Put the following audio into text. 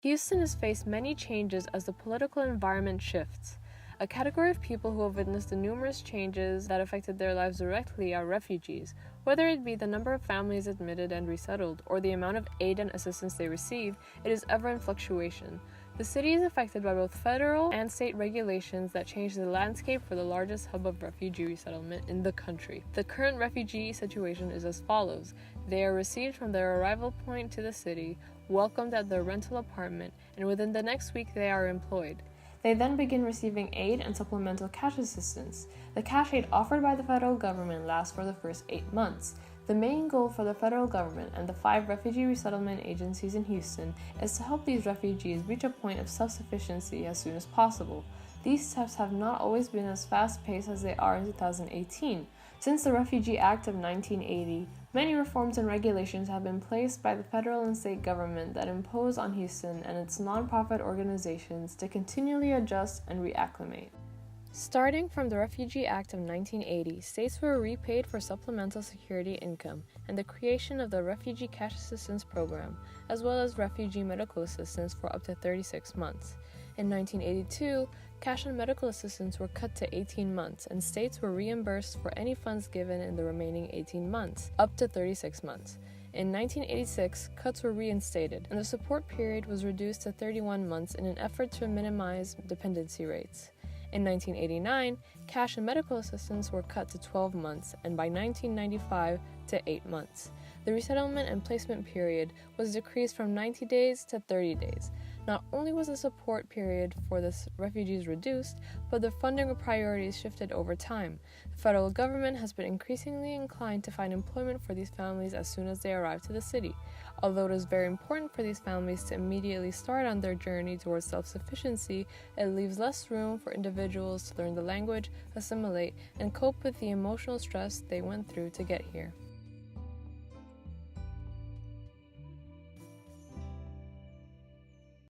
Houston has faced many changes as the political environment shifts. A category of people who have witnessed the numerous changes that affected their lives directly are refugees. Whether it be the number of families admitted and resettled, or the amount of aid and assistance they receive, it is ever in fluctuation. The city is affected by both federal and state regulations that change the landscape for the largest hub of refugee resettlement in the country. The current refugee situation is as follows. They are received from their arrival point to the city, welcomed at their rental apartment, and within the next week they are employed. They then begin receiving aid and supplemental cash assistance. The cash aid offered by the federal government lasts for the first 8 months. The main goal for the federal government and the 5 refugee resettlement agencies in Houston is to help these refugees reach a point of self-sufficiency as soon as possible. These steps have not always been as fast-paced as they are in 2018. Since the Refugee Act of 1980, many reforms and regulations have been placed by the federal and state government that impose on Houston and its nonprofit organizations to continually adjust and reacclimate. Starting from the Refugee Act of 1980, states were repaid for supplemental security income and the creation of the Refugee Cash Assistance Program, as well as refugee medical assistance for up to 36 months. In 1982, cash and medical assistance were cut to 18 months, and states were reimbursed for any funds given in the remaining 18 months, up to 36 months. In 1986, cuts were reinstated, and the support period was reduced to 31 months in an effort to minimize dependency rates. In 1989, cash and medical assistance were cut to 12 months, and by 1995 to 8 months. The resettlement and placement period was decreased from 90 days to 30 days. Not only was the support period for the refugees reduced, but the funding priorities shifted over time. The federal government has been increasingly inclined to find employment for these families as soon as they arrive to the city. Although it is very important for these families to immediately start on their journey towards self-sufficiency, it leaves less room for individuals to learn the language, assimilate, and cope with the emotional stress they went through to get here.